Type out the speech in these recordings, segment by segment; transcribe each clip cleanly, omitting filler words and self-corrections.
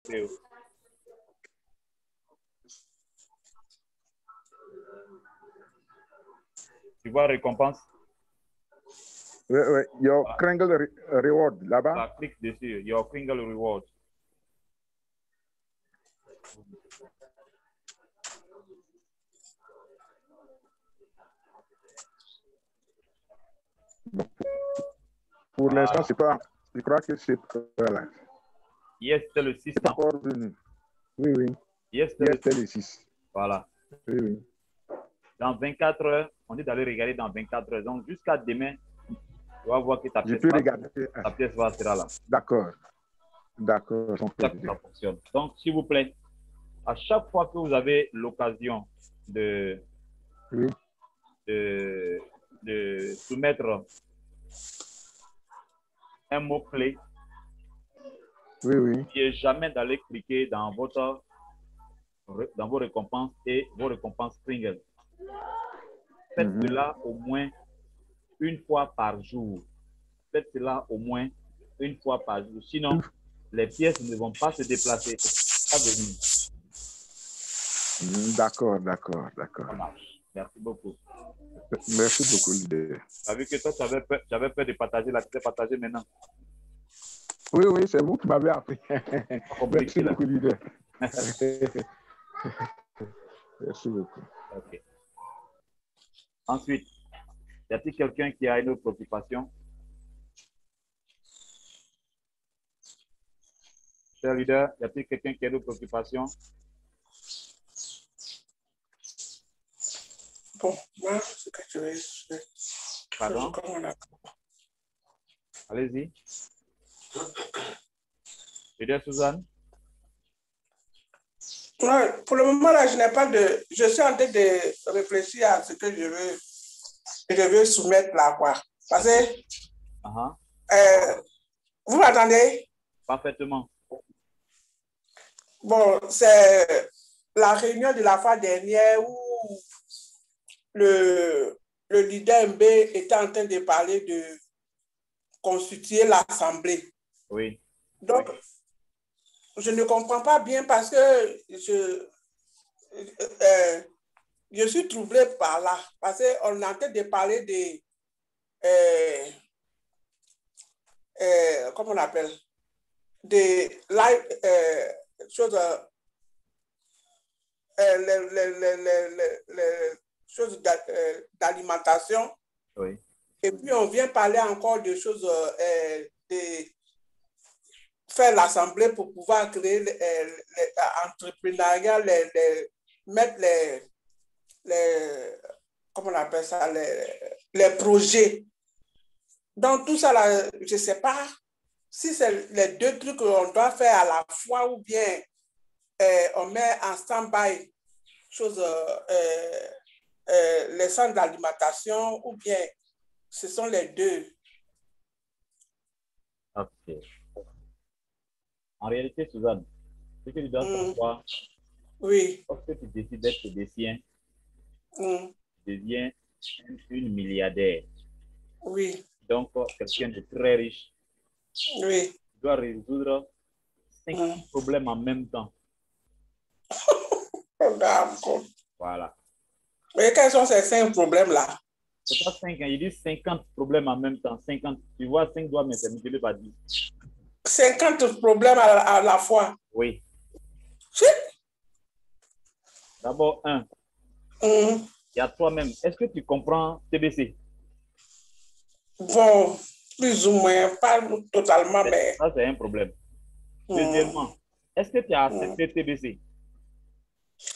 Merci. Tu vois récompense? Oui, oui. Your Kringle reward là-bas. Bah, clique dessus. Your Kringle reward. Pour l'instant, c'est pas. Je crois que c'est voilà. Yes, c'est le 6. C'est pas encore venu. Oui, oui. Yes, C'est le 6. Voilà. Oui, oui. Dans 24 heures, on dit d'aller regarder dans 24 heures. Donc, jusqu'à demain, tu vas voir que ta pièce, ta pièce sera là. D'accord. D'accord. Ça fonctionne. Donc, s'il vous plaît, à chaque fois que vous avez l'occasion de soumettre un mot-clé, n'oubliez jamais d'aller cliquer dans vos récompenses et vos récompenses Kringle. Faites cela au moins une fois par jour. Faites cela au moins une fois par jour. Sinon, les pièces ne vont pas se déplacer. Pas venir. D'accord, d'accord, d'accord. Ça marche. Merci beaucoup. Merci beaucoup, leader. Tu as vu que toi, tu avais peur de partager, là, tu sais partager maintenant. Oui, oui, c'est vous qui m'avez appris. Merci beaucoup, leader. Merci beaucoup. Ok. Ensuite, y a-t-il quelqu'un qui a une autre préoccupation? Cher leader, y a-t-il quelqu'un qui a une autre préoccupation? Bon, moi, ce que je vais... Pardon? Allez-y. Leader Suzanne? Ouais, pour le moment, là, je n'ai pas de... Je suis en train de réfléchir à ce que je veux soumettre là, quoi. Parce que... vous m'entendez? Parfaitement. Bon, c'est la réunion de la fois dernière où le leader MB était en train de parler de constituer l'Assemblée. Oui. Donc, je ne comprends pas bien parce que je suis troublée par là. Parce qu'on est en train de parler de... comment on appelle? Des choses... les choses d'alimentation. Oui. Et puis, on vient parler encore de choses de faire l'assemblée pour pouvoir créer l'entrepreneuriat, mettre comment on appelle ça, les projets. Donc, tout ça, là, je ne sais pas si c'est les deux trucs qu'on doit faire à la fois ou bien on met en stand-by les centres d'alimentation ou bien ce sont les deux. Ok. En réalité, Suzanne, ce que tu dois savoir, lorsque tu décides d'être décien, tu deviens une milliardaire. Oui. Donc, quelqu'un de très riche. Oui. Tu dois résoudre 5 problèmes en même temps. Voilà. Et quels sont ces 5 problèmes-là? C'est pas 5, hein, il dit 50 problèmes en même temps. 50. Tu vois, 5 doigts, mais c'est multiplié par 10. 50 problèmes à la fois? Oui. D'abord, il y a toi-même. Est-ce que tu comprends TBC? Bon, plus ou moins, pas totalement, mais... Ça, c'est un problème. Deuxièmement, est-ce que tu as accepté TBC?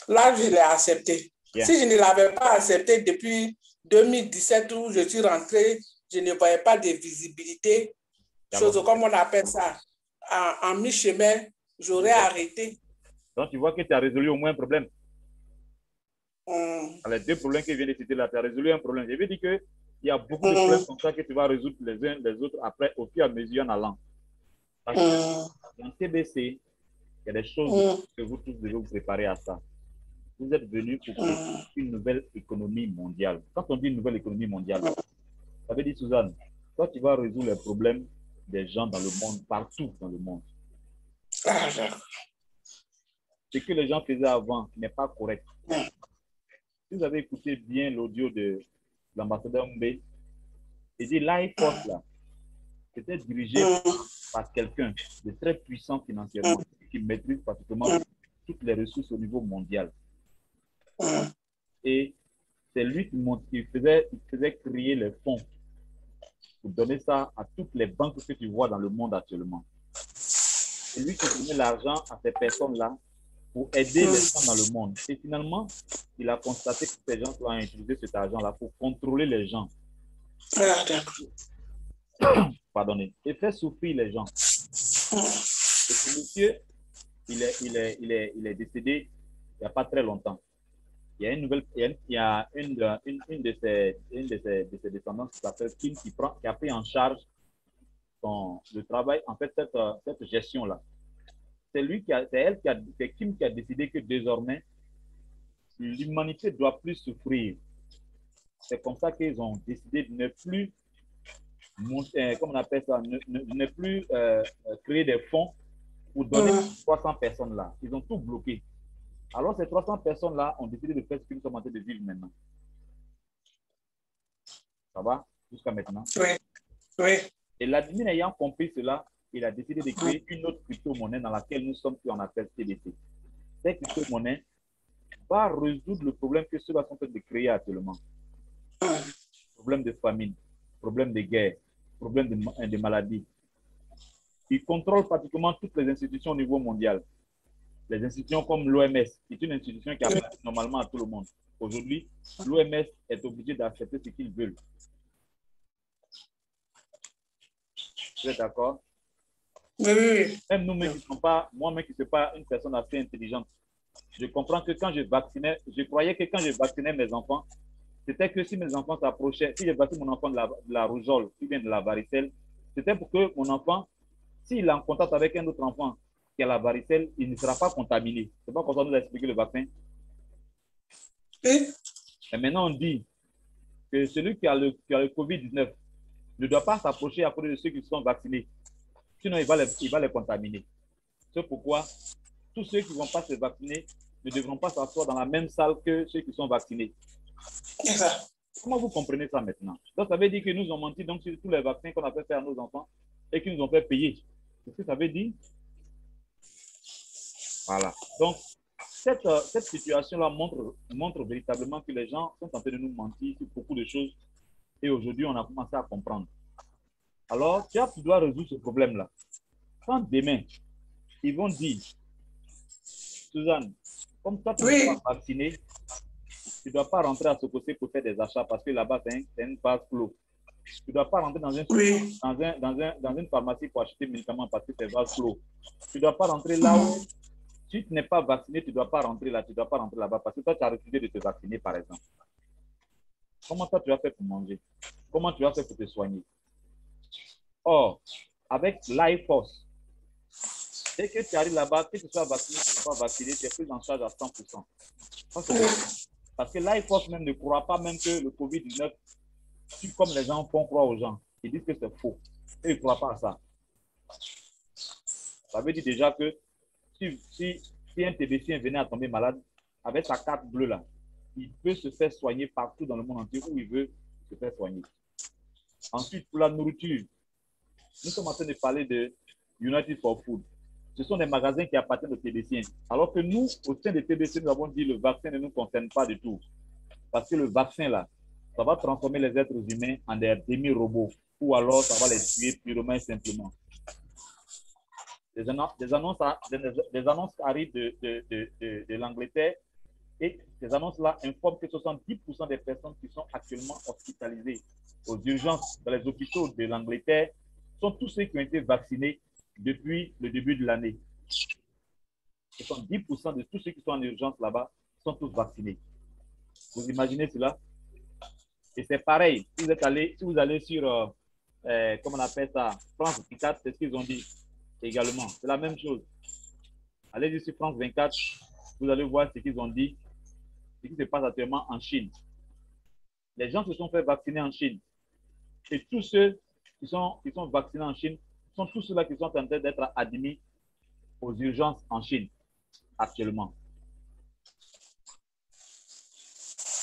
Là, je l'ai accepté. Bien. Si je ne l'avais pas accepté depuis 2017 où je suis rentré, je ne voyais pas de visibilité. Chose comme on appelle ça. En mi-chemin, j'aurais arrêté. Donc, tu vois que tu as résolu au moins un problème. Les 2 problèmes que je viens de citer là, tu as résolu un problème. Je veux dire qu'il y a beaucoup de problèmes comme ça que tu vas résoudre les uns les autres après, au fur et à mesure en allant. Parce que dans TBC, il y a des choses que vous tous devez vous préparer à ça. Vous êtes venus pour créer une nouvelle économie mondiale. Quand on dit une nouvelle économie mondiale, ça veut dire, Suzanne, toi, tu vas résoudre les problèmes des gens dans le monde, partout dans le monde. ce que les gens faisaient avant n'est pas correct. Si vous avez écouté bien l'audio de l'ambassadeur Mbé, il dit Life Force là, c'était dirigé par quelqu'un de très puissant financièrement, qui maîtrise pratiquement toutes les ressources au niveau mondial. Et c'est lui qui faisait créer les fonds pour donner ça à toutes les banques que tu vois dans le monde actuellement. C'est lui qui donnait l'argent à ces personnes-là pour aider les gens dans le monde. Et finalement, il a constaté que ces gens ont utilisé cet argent-là pour contrôler les gens. Pardonnez. Et faire souffrir les gens. Et ce monsieur, il est décédé il n'y a pas très longtemps. Il y a une nouvelle, il y a une de ses descendants qui s'appelle Kim qui a pris en charge le travail, en fait, cette gestion-là. C'est Kim qui a décidé que désormais, l'humanité ne doit plus souffrir. C'est comme ça qu'ils ont décidé de ne plus, comment on appelle ça, ne plus créer des fonds pour donner 300 personnes là. Ils ont tout bloqué. Alors, ces 300 personnes-là ont décidé de faire ce que nous sommes en train de vivre maintenant. Ça va? Jusqu'à maintenant? Oui. Oui. Et l'admin ayant compris cela, il a décidé de créer une autre crypto-monnaie dans laquelle nous sommes, qu'on appelle TBC. Cette crypto-monnaie va résoudre le problème que ceux-là sont en train de créer actuellement. Problème de famine, problème de guerre, problème de maladie. Il contrôle pratiquement toutes les institutions au niveau mondial. Les institutions comme l'OMS, qui est une institution qui appartient normalement à tout le monde. Aujourd'hui, l'OMS est obligé d'accepter ce qu'ils veulent. Vous êtes d'accord? Oui. Même nous-mêmes qui ne sommes pas, moi-même qui ne suis pas une personne assez intelligente, je comprends que quand je vaccinais, je croyais que quand je vaccinais mes enfants, c'était que si mes enfants s'approchaient, si je vaccinais mon enfant de la rougeole, ou bien de la varicelle, c'était pour que mon enfant, s'il est en contact avec un autre enfant qui a la varicelle, il ne sera pas contaminé. C'est pas comme ça nous a expliqué le vaccin. Et maintenant, on dit que celui qui a le COVID-19 ne doit pas s'approcher à côté de ceux qui sont vaccinés. Sinon, il va les contaminer. C'est pourquoi tous ceux qui ne vont pas se vacciner ne devront pas s'asseoir dans la même salle que ceux qui sont vaccinés. Comment vous comprenez ça maintenant? Donc, ça veut dire que nous ont menti donc, sur tous les vaccins qu'on a fait faire à nos enfants et qu'ils nous ont fait payer. C'est ce que ça veut dire? Voilà. Donc, cette situation-là montre véritablement que les gens sont en train de nous mentir sur beaucoup de choses et aujourd'hui, on a commencé à comprendre. Alors, tu dois résoudre ce problème-là. Quand demain, ils vont dire, Suzanne, comme toi, tu n'es pas vacciné, tu ne dois pas rentrer à ce côté pour faire des achats parce que là-bas, c'est une phase clos. Tu ne dois pas rentrer dans une pharmacie pour acheter des médicaments parce que c'est phase clos. Tu ne dois pas rentrer là où, si tu n'es pas vacciné, tu ne dois pas rentrer là, tu ne dois pas rentrer là-bas parce que toi, tu as refusé de te vacciner, par exemple. Comment toi, tu vas faire pour manger? Comment tu vas faire pour te soigner? Or, avec Life Force, dès que tu arrives là-bas, que tu sois vacciné, que tu ne sois pas vacciné, tu es pris en charge à 100%. Parce que Life Force même ne croit pas même que le COVID-19, comme les gens font croire aux gens, ils disent que c'est faux. Et ils ne croient pas à ça. Ça veut dire déjà que si un TBC venait à tomber malade, avec sa carte bleue là, il peut se faire soigner partout dans le monde entier où il veut se faire soigner. Ensuite, pour la nourriture, nous sommes en train de parler de United for Food. Ce sont des magasins qui appartiennent aux TBC. Alors que nous, au sein des TBC, nous avons dit que le vaccin ne nous concerne pas du tout. Parce que le vaccin, là, ça va transformer les êtres humains en des demi-robots. Ou alors, ça va les tuer purement et simplement. Des annonces arrivent de l'Angleterre et ces annonces-là informent que 70% des personnes qui sont actuellement hospitalisées aux urgences dans les hôpitaux de l'Angleterre sont tous ceux qui ont été vaccinés depuis le début de l'année. 70% de tous ceux qui sont en urgence là-bas sont tous vaccinés. Vous imaginez cela? Et c'est pareil, si vous allez sur, comment on appelle ça, France 24, c'est ce qu'ils ont dit également. C'est la même chose. Allez sur France 24, vous allez voir ce qu'ils ont dit, ce qui se passe actuellement en Chine. Les gens se sont fait vacciner en Chine. Et tous ceux qui sont vaccinés en Chine sont tous ceux-là qui sont en train d'être admis aux urgences en Chine. actuellement.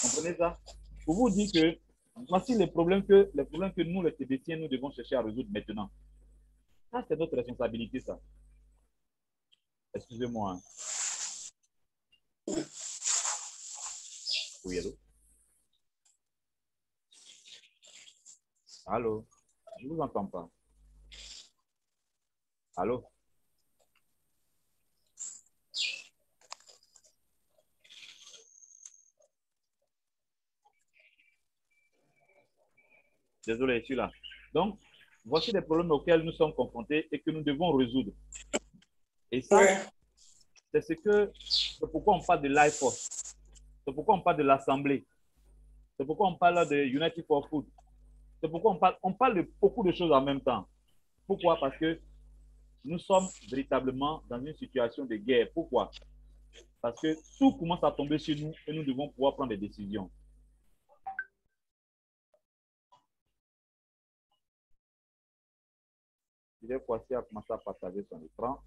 Comprenez ça? Pour vous dire que voici les problèmes que nous, les TBCiens, nous devons chercher à résoudre maintenant. Ça, c'est notre responsabilité, ça. Excusez-moi. Hein. Oui, allô? Allô? Je ne vous entends pas. Allô? Désolé, je suis là. Donc, voici les problèmes auxquels nous sommes confrontés et que nous devons résoudre. Et ça, c'est pourquoi on parle de l'IFOS. C'est pourquoi on parle de l'Assemblée. C'est pourquoi on parle de United for Food. C'est pourquoi on parle de beaucoup de choses en même temps. Pourquoi? Parce que nous sommes véritablement dans une situation de guerre. Pourquoi? Parce que tout commence à tomber sur nous et nous devons pouvoir prendre des décisions. Je vais passer à commencer à partager son écran.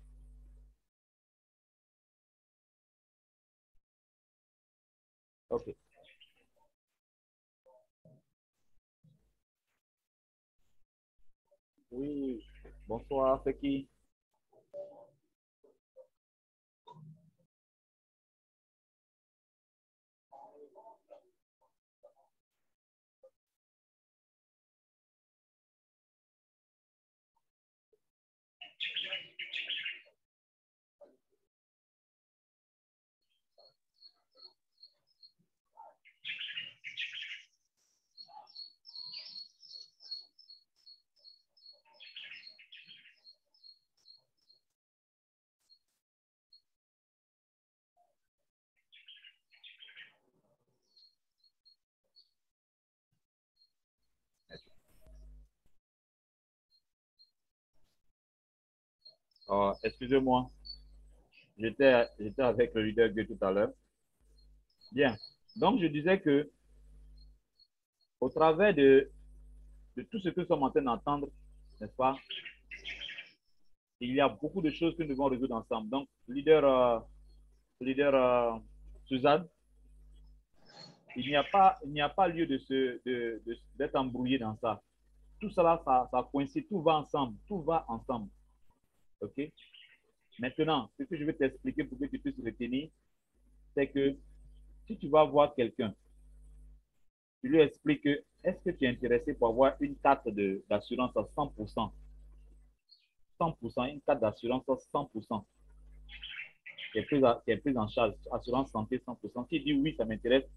OK. Oui, bonsoir, c'est qui? Excusez-moi, j'étais avec le leader de tout à l'heure. Bien, donc je disais que au travers de tout ce que nous sommes en train d'entendre, n'est-ce pas, il y a beaucoup de choses que nous devons résoudre ensemble. Donc, leader Suzanne, il n'y a pas lieu d'être embrouillé dans ça. Tout cela, ça coïncide, tout va ensemble, tout va ensemble. OK? Maintenant, ce que je vais t'expliquer pour que tu puisses retenir, c'est que si tu vas voir quelqu'un, tu lui expliques que est-ce que tu es intéressé pour avoir une carte d'assurance à 100%, 100%, une carte d'assurance à 100%, qui est prise en charge, assurance santé 100%. Si il dit oui, ça m'intéresse,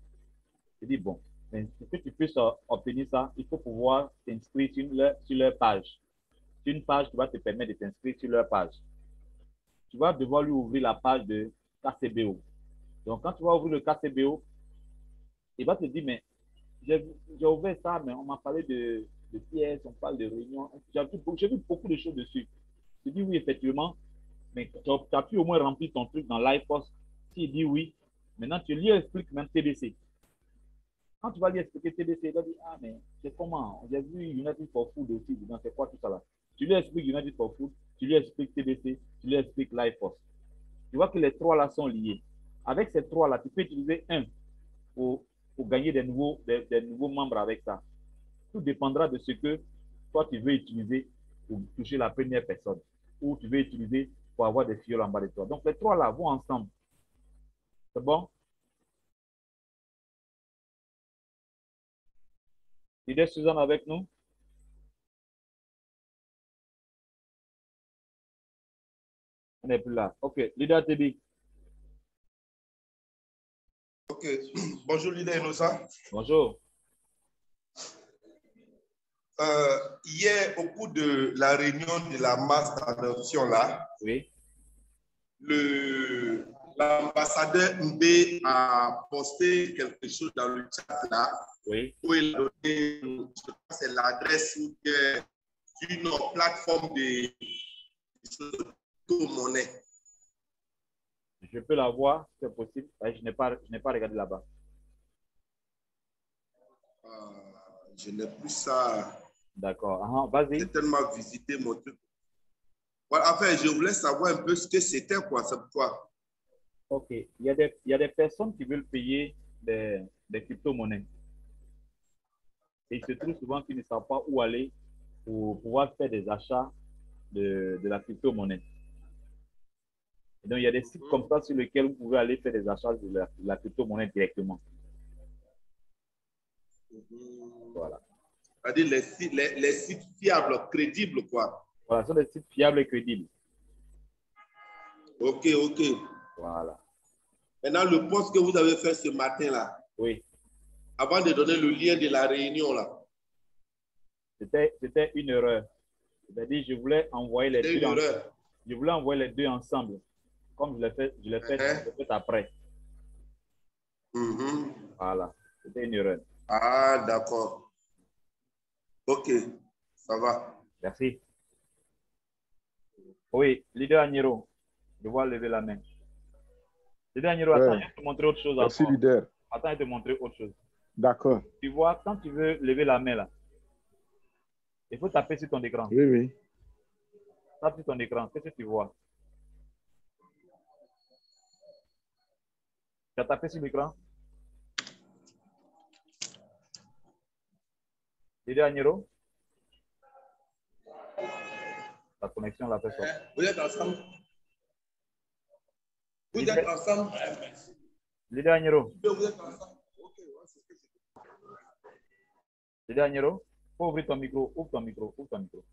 je dis bon, mais pour que tu puisses obtenir ça, il faut pouvoir t'inscrire sur leur page. C'est une page qui va te permettre de t'inscrire sur leur page. Tu vas devoir lui ouvrir la page de KCBO. Donc, quand tu vas ouvrir le KCBO, il va te dire, mais j'ai ouvert ça, mais on m'a parlé de pièces, on parle de réunions. J'ai vu beaucoup de choses dessus. Je dis oui, effectivement, mais tu as pu au moins remplir ton truc dans l'iPost. S'il dit oui, maintenant tu lui expliques même TBC. Quand tu vas lui expliquer TBC, il va dire, ah, mais c'est comment? J'ai vu United for Food aussi, c'est quoi tout ça là? Tu lui expliques United for Food, tu lui expliques TBC, tu lui expliques l'iPost. Tu vois que les trois là sont liés. Avec ces trois là, tu peux utiliser un pour gagner des nouveaux membres avec ça. Tout dépendra de ce que toi tu veux utiliser pour toucher la première personne ou tu veux utiliser pour avoir des fioles en bas de toi. Donc les trois là vont ensemble. C'est bon? Leader Suzanne avec nous? On n'est plus là. OK. Leader TB. OK. Bonjour, leader Innocent. Bonjour. Hier, au cours de la réunion de la masse d'adoption là, oui, l'ambassadeur Mbé a posté quelque chose dans le chat là, oui, où il a donné, c'est l'adresse d'une plateforme de monnaie. je peux la voir, c'est possible. Je n'ai pas regardé là-bas. Je n'ai plus ça. D'accord. Vas-y. J'ai tellement visité mon truc. Voilà, enfin, je voulais savoir un peu ce que c'était, quoi. C'est pourquoi. Ok. Il y a des personnes qui veulent payer des crypto-monnaies. Et il se trouve souvent qu'ils ne savent pas où aller pour pouvoir faire des achats de la crypto-monnaie. Et donc, il y a des sites comme ça sur lesquels vous pouvez aller faire des achats de la crypto-monnaie directement. Voilà. C'est-à-dire les sites fiables, crédibles, quoi. Voilà, ce sont des sites fiables et crédibles. Ok, ok. Voilà. Maintenant, le post que vous avez fait ce matin-là, Oui. avant de donner le lien de la réunion, là. C'était une erreur. C'est-à-dire, je voulais envoyer les C'était deux une erreur. Je voulais envoyer les deux ensemble, comme je l'ai fait après. Voilà. C'était une erreur. Ah, d'accord. Ok, ça va. Merci. Oui, leader Agnero, je vois lever la main. Leader Agnero, attends, je vais te montrer autre chose Merci, encore. leader. Attends, je vais te montrer autre chose. D'accord. Tu vois, quand tu veux lever la main là, il faut taper sur ton écran. Oui, oui. Tape sur ton écran. Qu'est-ce que tu vois? Tu as tapé sur l'écran? Leader Agnero? La connexion l'a fait sortir. Vous êtes ensemble? Vous êtes ensemble? Leader Agnero? Vous êtes ensemble? Leader Agnero? Faut ouvrir ton micro. Ouvre ton micro. Ouvre ton micro.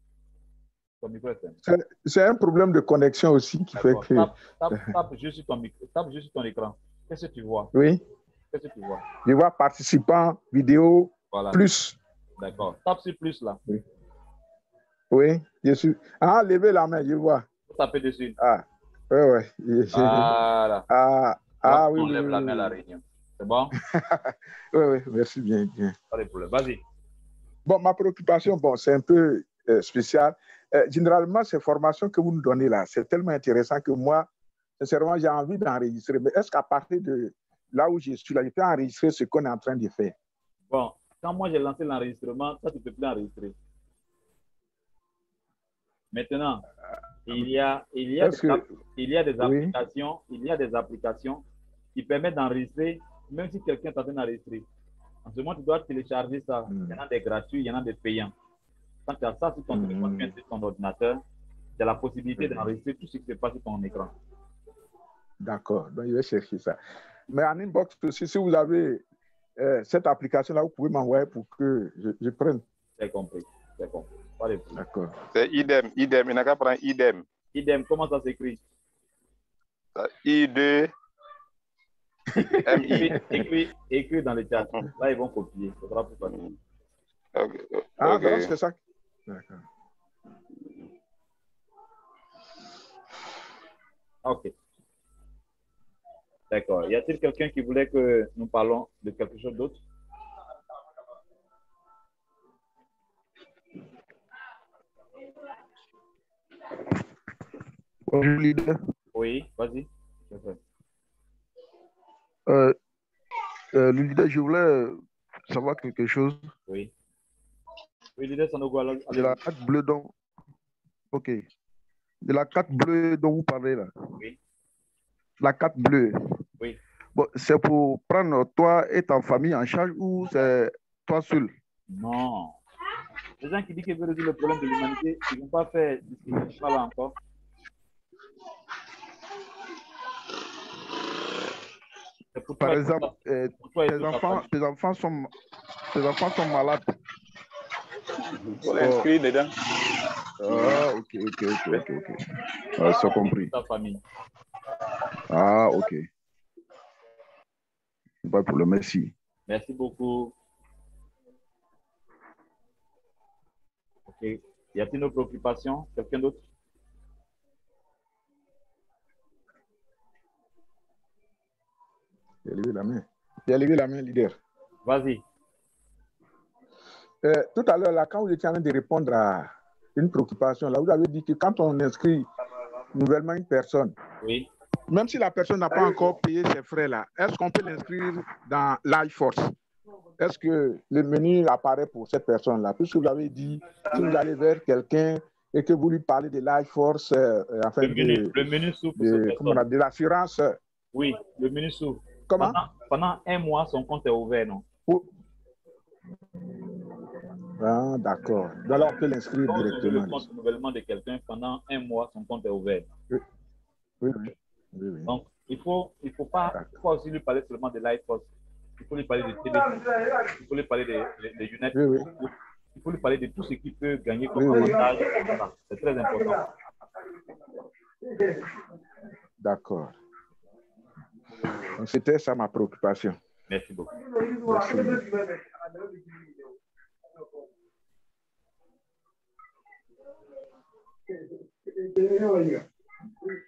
Ton micro est fermé. C'est un problème de connexion aussi qui fait que... Tape juste sur ton micro. Tape juste sur ton écran. Qu'est-ce que tu vois? Oui. Qu'est-ce que tu vois? Je vois participants, vidéo, voilà. Plus. D'accord. Tape sur plus là. Oui. Oui, je suis. Ah, levez la main, je vois. Faut taper dessus. Ah, oui, oui. Voilà. Ah, oui. On lève la oui. main à la réunion. C'est bon? Oui, oui, merci bien, bien. Pas de problème. Vas-y. Bon, ma préoccupation, bon, c'est un peu spécial. Généralement, ces formations que vous nous donnez là, c'est tellement intéressant que moi, sincèrement, j'ai envie d'enregistrer. Mais est-ce qu'à partir de là où je suis là, je peux enregistrer ce qu'on est en train de faire? Bon, quand moi j'ai lancé l'enregistrement, ça, tu ne peux plus enregistrer. Maintenant, il y a des applications qui permettent d'enregistrer, même si quelqu'un est en train d'enregistrer. En ce moment, tu dois télécharger ça. Il y en a des gratuits, il y en a des payants. Quand tu as ça sur ton téléphone, sur ton ordinateur, tu as la possibilité d'enregistrer tout ce qui se passe sur ton écran. D'accord, donc je vais chercher ça. Mais en inbox aussi, si vous avez cette application-là, vous pouvez m'envoyer pour que je prenne. C'est compris, c'est compris. D'accord. C'est idem, il n'a qu'à prendre idem. Idem, comment ça s'écrit? I2. Écrit dans le chat. Là, ils vont copier. Ce sera plus facile. Ah, donc c'est ça. D'accord. Ok. D'accord. Y a-t-il quelqu'un qui voulait que nous parlons de quelque chose d'autre? Bonjour, leader. Oui, vas-y. Le leader, je voulais savoir quelque chose. Oui. Oui, leader, ça nous voit là. De la carte bleue dont... Ok. De la carte bleue dont vous parlez là. Oui. La carte bleue. Oui. Bon, c'est pour prendre toi et ta famille en charge ou c'est toi seul? Non. Les gens qui disent qu'ils veulent résoudre le problème de l'humanité, ils ne vont pas faire discrimination là encore. Par exemple, tes enfants sont malades. On l'inscrit dedans. Ah, ok. Ah, c'est compris. Ta famille. Ah, ok. Pas de problème, merci. Merci beaucoup. Ok. Y a-t-il une préoccupation? Quelqu'un d'autre? J'ai levé la main. J'ai levé la main, leader. Vas-y. Tout à l'heure, là, quand vous étiez en train de répondre à une préoccupation, là, vous avez dit que quand on inscrit nouvellement une personne, oui. Même si la personne n'a pas encore payé ses frais, là, est-ce qu'on peut l'inscrire dans LifeForce? Est-ce que le menu apparaît pour cette personne-là? Puisque vous avez dit, si vous allez vers quelqu'un et que vous lui parlez de LifeForce, enfin le menu s'ouvre pour cette personne. De l'assurance Oui, le ministre. Comment? Pendant un mois, son compte est ouvert, non? Ah, d'accord. Alors, on peut l'inscrire Quand vous ouvrez le directement. compte renouvellement de quelqu'un, pendant un mois, son compte est ouvert. Oui. Donc, il faut aussi lui parler seulement de LifeForce. Il faut lui parler de TBC. Il faut lui parler de United. Il faut lui parler de tout ce qui peut gagner comme avantage. Voilà. C'est très important. D'accord. Donc, c'était ça ma préoccupation. Merci beaucoup. Merci.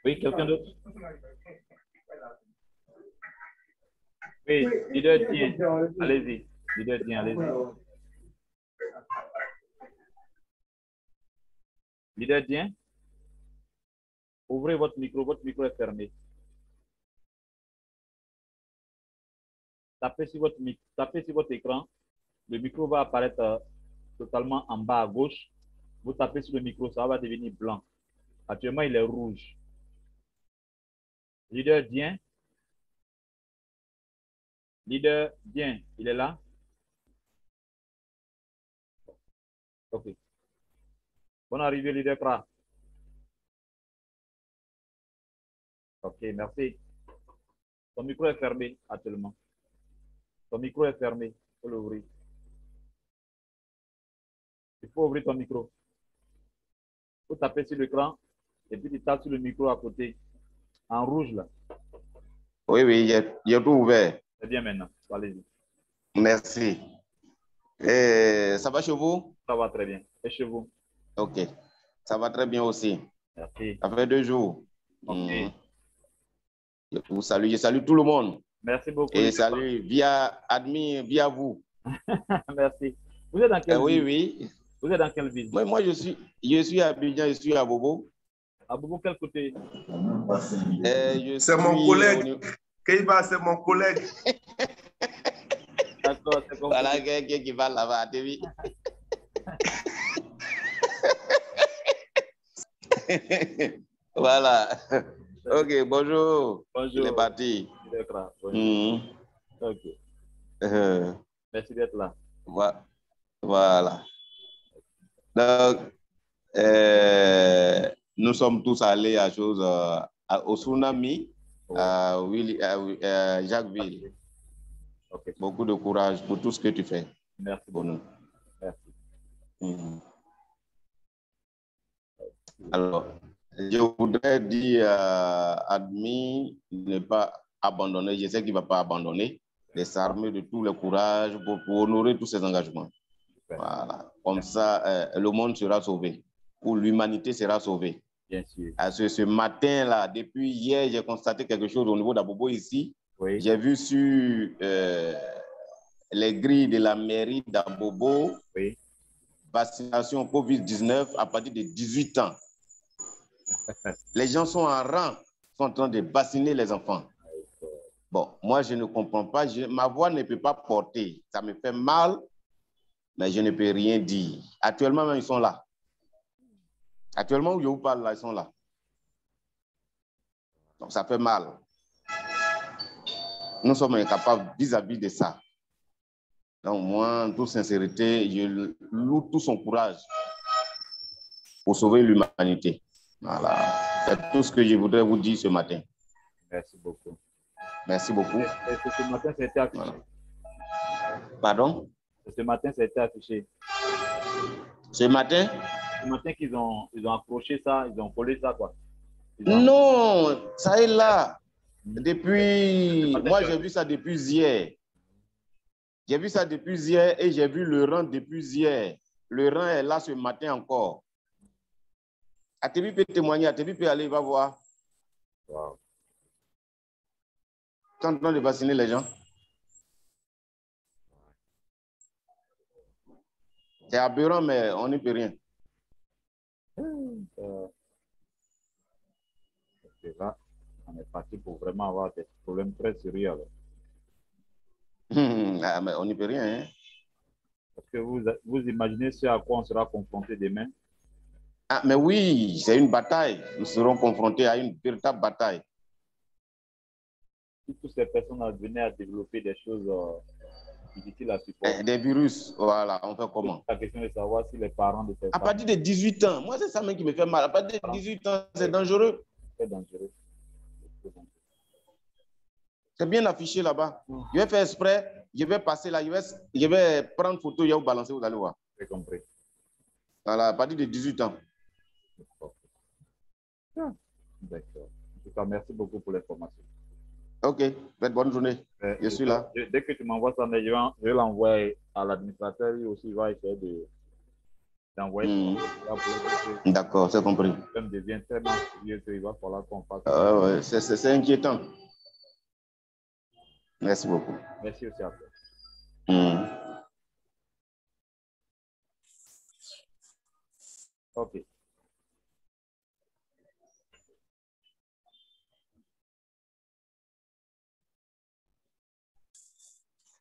Oui, quelqu'un d'autre? Oui, leader Dien, allez-y. Leader Dien, allez-y. Leader Dien, ouvrez votre micro est fermé. Tapez sur votre écran, le micro va apparaître totalement en bas à gauche. Vous tapez sur le micro, ça va devenir blanc. Actuellement, il est rouge. Leader Dien. Leader Dien, il est là? Ok. Bonne arrivée, leader Kra. Ok, merci. Ton micro est fermé actuellement. Ton micro est fermé. Il faut l'ouvrir. Il faut ouvrir ton micro. Il faut taper sur l'écran et puis tu tapes sur le micro à côté. En rouge là. Oui, il y a tout ouvert. C'est bien maintenant. Allez-y. Merci. Et ça va chez vous? Ça va très bien. Et chez vous? Ok. Ça va très bien aussi. Merci. Ça fait 2 jours. Ok. Je vous salue. Je salue tout le monde. Merci beaucoup. Et salut via vous. Merci. Vous êtes dans quelle ville? Oui. Vous êtes dans quelle ville? Moi, je suis à Abidjan, je suis à Bobo. À Bobo, quel côté? C'est mon collègue. Keiba, c'est mon collègue. D'accord, c'est compris. Voilà quelqu'un qui va là-bas, t'as vu? Voilà. Ok, bonjour. Bonjour. Il est parti. Ok. Merci d'être là. Voilà. Donc, nous sommes tous allés au tsunami, à Jacquesville. Okay. Beaucoup de courage pour tout ce que tu fais. Merci pour nous. Merci. Alors, je voudrais dire à Admi de ne pas abandonner. Je sais qu'il ne va pas abandonner, de s'armer de tout le courage pour honorer tous ses engagements. Voilà. Comme ça, le monde sera sauvé, ou l'humanité sera sauvée. Bien sûr. Ce matin-là, depuis hier, j'ai constaté quelque chose au niveau d'Abobo ici. Oui. J'ai vu sur les grilles de la mairie d'Abobo, oui. Vaccination Covid-19 à partir de 18 ans. Les gens sont en rang, sont en train de vacciner les enfants. Bon, moi, je ne comprends pas. Ma voix ne peut pas porter. Ça me fait mal, mais je ne peux rien dire. Actuellement, même, ils sont là. Actuellement, où je vous parle, là, ils sont là. Donc, ça fait mal. Nous sommes incapables vis-à-vis de ça. Donc, moi, en toute sincérité, je loue tout son courage pour sauver l'humanité. Voilà. C'est tout ce que je voudrais vous dire ce matin. Merci beaucoup. Merci beaucoup. Ce matin, ça a été affiché. Voilà. Pardon? Ce matin, ça a été affiché. Ce matin? Ce matin qu'ils ont accroché ça, ils ont collé ça, quoi. Non, ça est là. Depuis... Moi, j'ai vu ça depuis hier. J'ai vu ça depuis hier et j'ai vu le rang depuis hier. Le rang est là ce matin encore. Atebi peut témoigner, Atebi peut aller, va voir. Wow. Ils sont en train de vacciner les gens. C'est aberrant, mais on n'y peut rien. Là, on est parti pour vraiment avoir des problèmes très sérieux. Ah, mais on n'y peut rien. Hein? Parce que vous imaginez ce à quoi on sera confronté demain? Ah, mais oui, c'est une bataille. Nous serons confrontés à une véritable bataille. si toutes ces personnes venaient à développer des choses difficiles à supporter. Des virus, voilà, on fait comment? La question est de savoir si les parents de ces À partir de 18 ans, moi c'est ça même qui me fait mal. À partir de 18 ans, c'est dangereux. C'est dangereux. C'est bien affiché là-bas. Je vais faire exprès, je vais passer là, je vais prendre photo, je vais vous balancer, vous allez voir. J'ai compris. Voilà, à partir de 18 ans. D'accord. En tout cas, merci beaucoup pour l'information. Ok, faites bonne journée. Je suis là. Dès que tu m'envoies ça, mais je vais l'envoyer à l'administrateur, lui aussi va essayer d'envoyer. D'accord, c'est compris. Le problème devient tellement sérieux qu'il va falloir qu'on fasse. Ouais, c'est inquiétant. Merci beaucoup. Merci aussi à toi. Ok.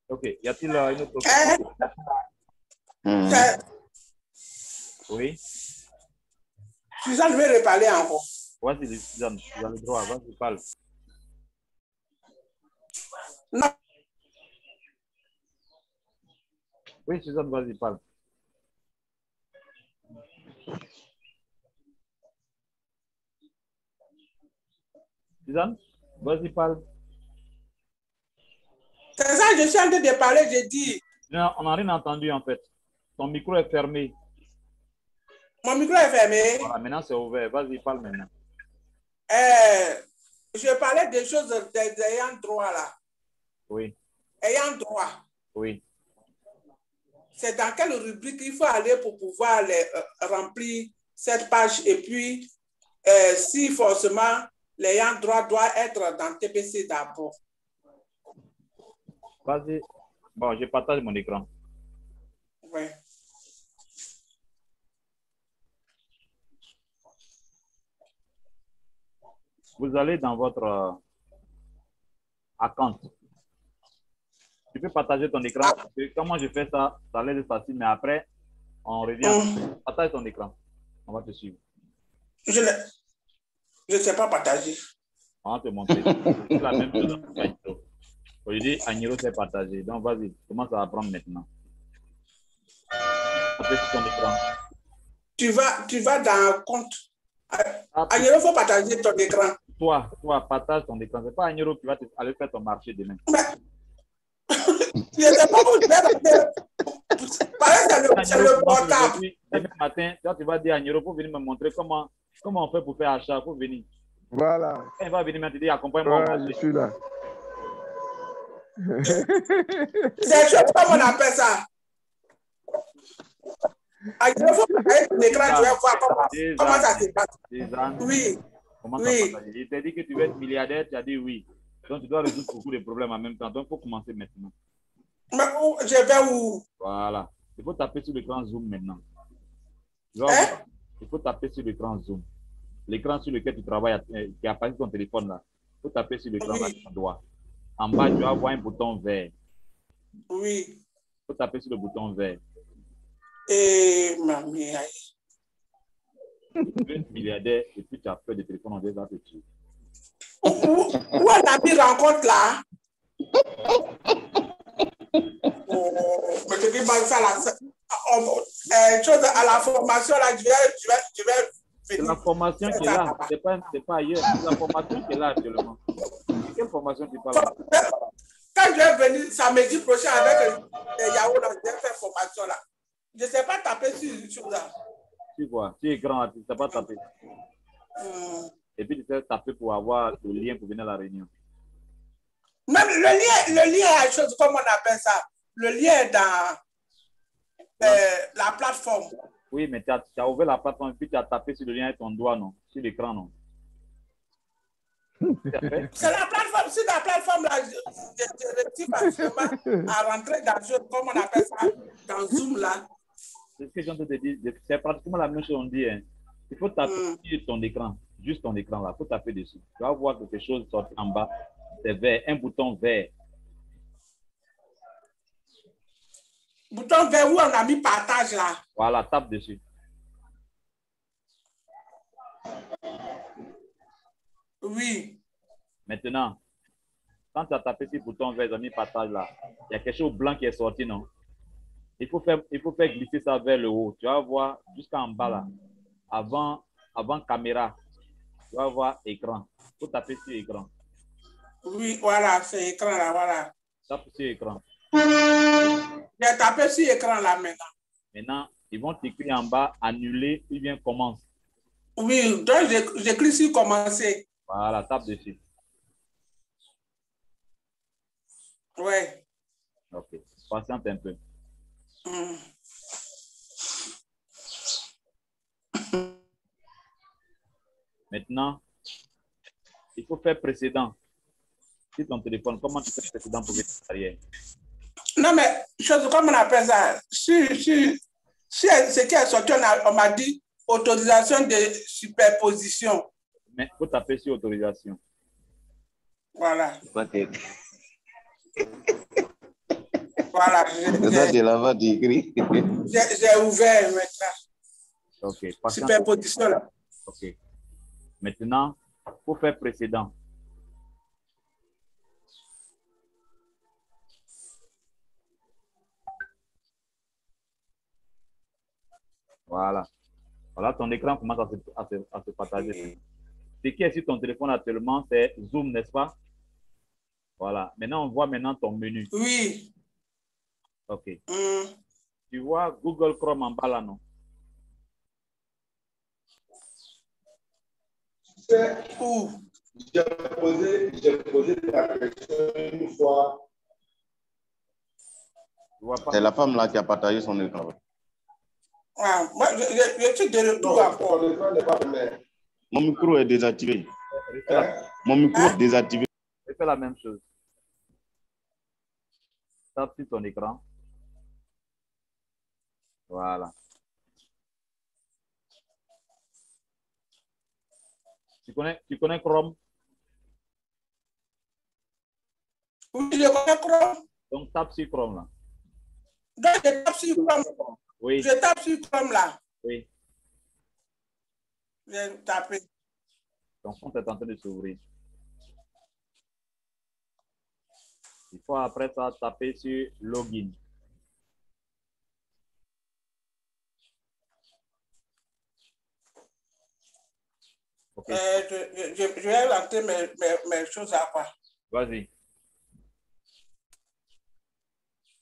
Ok, y a-t-il une autre question? Oui. Suzanne, je vais reparler encore. Vas-y, Suzanne, tu as le droit, vas-y, parle. Non. Oui, Suzanne, vas-y, parle. Suzanne, vas-y, parle. C'est ça, je suis en train de parler, j'ai dit. Non, on n'a rien entendu en fait. Ton micro est fermé. Mon micro est fermé. Voilà, maintenant c'est ouvert. Vas-y, parle maintenant. Je parlais des choses des ayants droit là. Oui. Ayant droit. Oui. C'est dans quelle rubrique il faut aller pour pouvoir remplir cette page et puis si forcément l'ayant droit doit être dans TBC d'abord. Vas-y. Bon, je partage mon écran. Oui. Vous allez dans votre account. Tu peux partager ton écran. Comment je fais ça? Ça allait être facile, mais après, on revient. Partage ton écran. On va te suivre. Je ne sais pas partager. On va te montrer. C'est la même chose. Aujourd'hui, Agnero s'est partagé. Donc, vas-y, commence à apprendre maintenant. Partage ton écran. Tu vas dans compte. Agnero, il faut partager ton écran. Toi, partage ton écran. Ce n'est pas Agnero qui va aller faire ton marché demain. Je ne sais pas où je vais c'est le portable. Demain matin, toi, tu vas dire à Agnero pour venir me montrer comment on fait pour faire achat. Pour venir. Voilà. Quand il va venir me dire, accompagne-moi. Ouais, je suis là. C'est chose comme on appelle ça. Agnero, il faut partager ton écran, tu vas voir comment ça se passe. Oui. Oui. Il t'a dit que tu veux être milliardaire, tu as dit oui. Donc, tu dois résoudre beaucoup de problèmes en même temps. Donc, il faut commencer maintenant. Mais je vais où? Voilà. Il faut taper sur l'écran Zoom maintenant. Il faut taper sur l'écran Zoom. L'écran sur lequel tu travailles, qui apparaît sur ton téléphone là. Il faut taper sur l'écran là, tu dois. En bas, tu vas avoir un bouton vert. Oui. Il faut taper sur le bouton vert. Et mamie. Tu es milliardaire et puis tu as peur de téléphone, on va te tuer. Où on a mis rencontre là? Mais je dis ça là. Chose à la formation là, je vais c'est la formation qui est là, c'est pas ailleurs. C'est la formation qui est là actuellement. Quelle formation tu parles? Quand je vais venir samedi prochain avec Yahoo, je vais faire formation là. Je ne sais pas taper sur YouTube là. Tu vois, tu es grand, tu ne sais pas taper. Et puis tu sais taper pour avoir le lien pour venir à la réunion. Même le lien est chose, comment on appelle ça? Le lien est dans la plateforme. Oui, mais tu as ouvert la plateforme et puis tu as tapé sur le lien avec ton doigt, non? Sur l'écran, non? C'est la plateforme. Sur la plateforme, là, je réussis à rentrer dans le jeu, comment on appelle ça? Dans Zoom, là. C'est ce que j'ai envie de dire. C'est pratiquement la même chose, on dit. Hein. Il faut taper sur ton écran, juste ton écran, là. Il faut taper dessus. Tu vas voir quelque chose sortir en bas. C'est vert, un bouton vert. Bouton vert où on a mis partage là. Voilà, tape dessus. Oui. Maintenant, quand tu as tapé sur le bouton vert, ils ont mis partage là, il y a quelque chose blanc qui est sorti, non? Il faut faire glisser ça vers le haut. Tu vas voir jusqu'en bas là, avant caméra, tu vas voir écran. Il faut taper sur écran. Oui, voilà, c'est écran là, voilà. Tape sur écran. J'ai tapé sur écran là maintenant. Maintenant, ils vont t'écrire en bas, annuler, ou bien commence. Oui, donc j'ai cliqué sur commencer. Voilà, tape dessus. Ouais. Ok, patiente un peu. Maintenant, il faut faire précédent. Sur ton téléphone, comment tu fais précédent pour venir en arrière? Non, mais chose comme on appelle ça, si ce qui est sorti, on m'a dit autorisation de superposition. Mais il faut taper sur autorisation. Voilà. Peut-être. Voilà. J'ai ouvert maintenant. Ok. Superposition là. Ok. Maintenant, il faut faire précédent. Voilà. Voilà, ton écran commence à se partager. Ce qui est sur ton téléphone actuellement, c'est Zoom, n'est-ce pas? Voilà. Maintenant, on voit maintenant ton menu. Oui. Ok. Tu vois Google Chrome en bas là, non? C'est où j'ai posé la question une fois. C'est la femme là qui a partagé son écran. Ah, moi, je suis de retour encore. Mon micro est désactivé. Mon micro est désactivé. Fais la même chose. Tape sur ton écran. Voilà. Tu connais Chrome? Oui, je connais Chrome. Donc, tape sur Chrome là. Donc, je tape sur Chrome. Oui. Je tape sur Chrome là. Oui. J'ai tapé. Ton compte est en train de s'ouvrir. Il faut après ça taper sur Login. Okay. Je vais rentrer mes choses à quoi. Vas-y.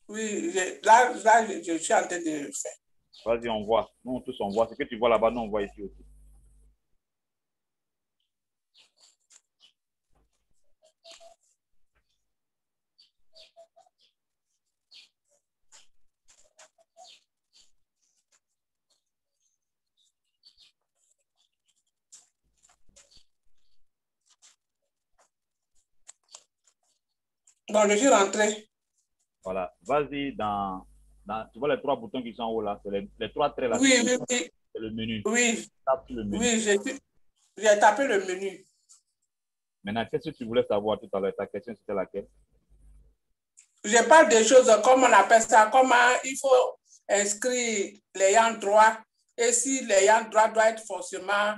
Oui, là, je suis en train de faire. Vas-y, on voit. Nous, tous, on voit. Ce que tu vois là-bas, nous, on voit ici aussi. Donc, je suis rentré. Voilà. Vas-y tu vois les trois boutons qui sont en haut là. C'est les trois traits là. Oui, oui, oui. C'est le menu. Oui. Tape sur le menu. Oui, j'ai tapé le menu. Maintenant, qu'est-ce que tu voulais savoir tout à l'heure? Ta question, c'était laquelle? Je parle des choses, comme on appelle ça, comment il faut inscrire l'ayant droit et si l'ayant droit doit être forcément